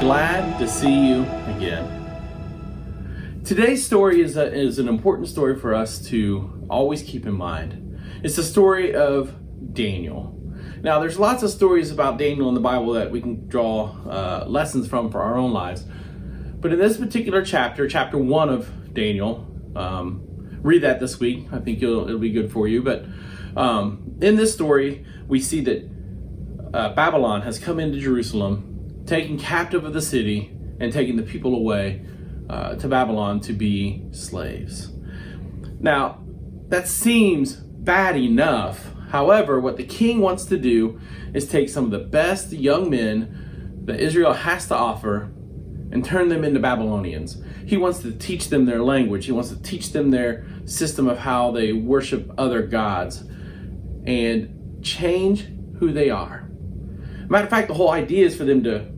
Glad to see you again. Today's story is an important story for us to always keep in mind. It's the story of Daniel. Now, there's lots of stories about Daniel in the Bible that we can draw lessons from for our own lives. But in this particular chapter, chapter 1 of Daniel, read that this week. I think it'll be good for you. But in this story, we see that Babylon has come into Jerusalem, taking captive of the city and taking the people away to Babylon to be slaves. Now, that seems bad enough. However, what the king wants to do is take some of the best young men that Israel has to offer and turn them into Babylonians. He wants to teach them their language. He wants to teach them their system of how they worship other gods and change who they are. Matter of fact, the whole idea is for them to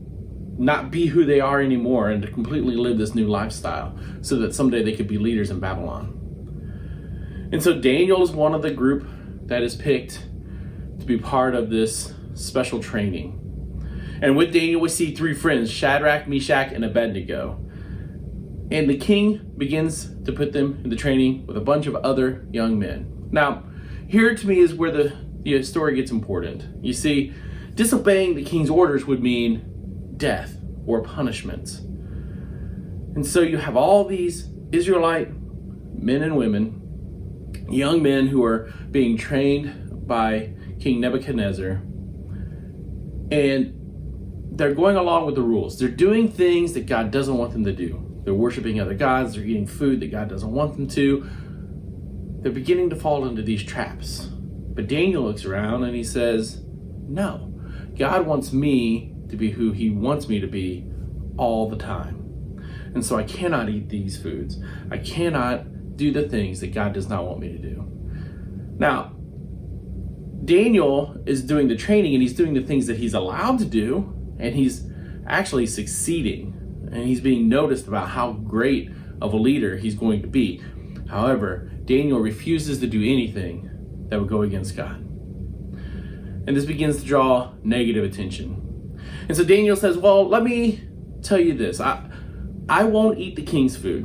not be who they are anymore and to completely live this new lifestyle so that someday they could be leaders in Babylon. And so Daniel is one of the group that is picked to be part of this special training. And with Daniel, we see three friends, Shadrach, Meshach, and Abednego. And the king begins to put them in the training with a bunch of other young men. Now, here to me is where the story gets important. You see, disobeying the king's orders would mean death or punishment. And so you have all these Israelite men and women, young men who are being trained by King Nebuchadnezzar, and they're going along with the rules. They're doing things that God doesn't want them to do. They're worshiping other gods. They're eating food that God doesn't want them to. They're beginning to fall into these traps. But Daniel looks around and he says, no, God wants me to be who he wants me to be all the time. And so I cannot eat these foods. I cannot do the things that God does not want me to do. Now, Daniel is doing the training and he's doing the things that he's allowed to do, and he's actually succeeding, and he's being noticed about how great of a leader he's going to be. However, Daniel refuses to do anything that would go against God. And this begins to draw negative attention. And so Daniel says, well, let me tell you this. I won't eat the king's food.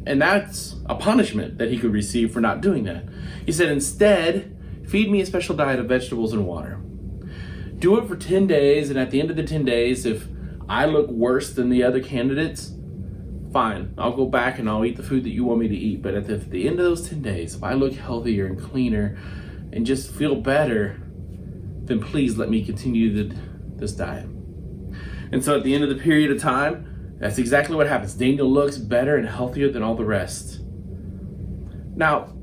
And that's a punishment that he could receive for not doing that. He said, instead, feed me a special diet of vegetables and water. Do it for 10 days, and at the end of the 10 days, if I look worse than the other candidates, fine. I'll go back and I'll eat the food that you want me to eat. But at the end of those 10 days, if I look healthier and cleaner and just feel better, then please let me continue this diet. And so at the end of the period of time, that's exactly what happens. Daniel looks better and healthier than all the rest. Now,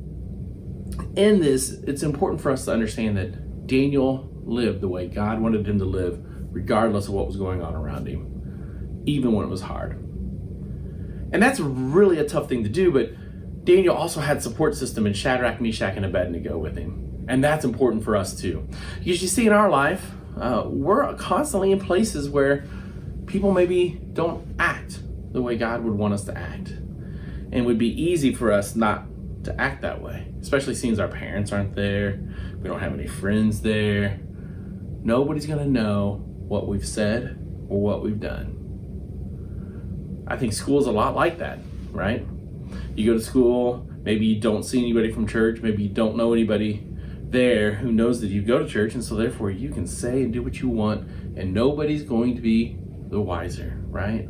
in this, it's important for us to understand that Daniel lived the way God wanted him to live, regardless of what was going on around him, even when it was hard. And that's really a tough thing to do, but Daniel also had support system in Shadrach, Meshach, and Abednego with him. And that's important for us too. Because you see, in our life, we're constantly in places where people maybe don't act the way God would want us to act. And it would be easy for us not to act that way, especially since our parents aren't there, we don't have any friends there. Nobody's gonna know what we've said or what we've done. I think school's a lot like that, right? You go to school, maybe you don't see anybody from church, maybe you don't know anybody there who knows that you go to church, and so therefore you can say and do what you want and nobody's going to be the wiser, right?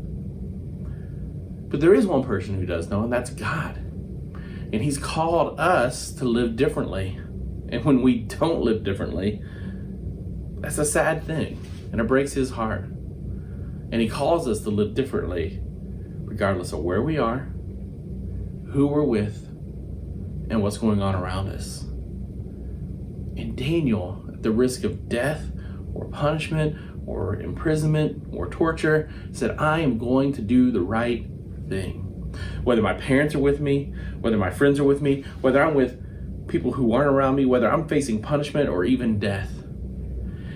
But there is one person who does know, and that's God. And he's called us to live differently. And when we don't live differently, that's a sad thing, and it breaks his heart. And he calls us to live differently regardless of where we are, who we're with, and what's going on around us. And Daniel, at the risk of death or punishment or imprisonment or torture, said, I am going to do the right thing. Whether my parents are with me, whether my friends are with me, whether I'm with people who aren't around me, whether I'm facing punishment or even death.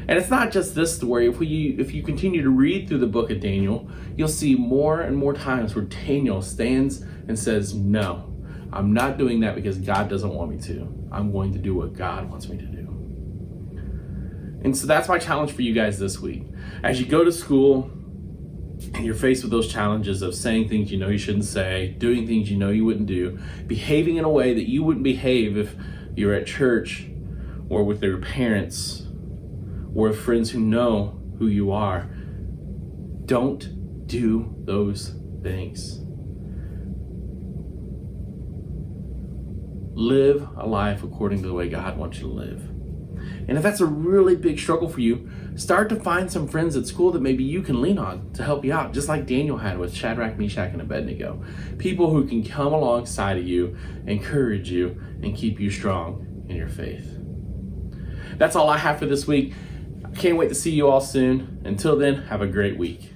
And it's not just this story. If you continue to read through the book of Daniel, you'll see more and more times where Daniel stands and says, no, I'm not doing that because God doesn't want me to. I'm going to do what God wants me to do. And so that's my challenge for you guys this week. As you go to school, and you're faced with those challenges of saying things you know you shouldn't say, doing things you know you wouldn't do, behaving in a way that you wouldn't behave if you're at church or with your parents or with friends who know who you are, don't do those things. Live a life according to the way God wants you to live. And if that's a really big struggle for you, start to find some friends at school that maybe you can lean on to help you out, just like Daniel had with Shadrach, Meshach, and Abednego. People who can come alongside of you, encourage you, and keep you strong in your faith. That's all I have for this week. I can't wait to see you all soon. Until then, have a great week.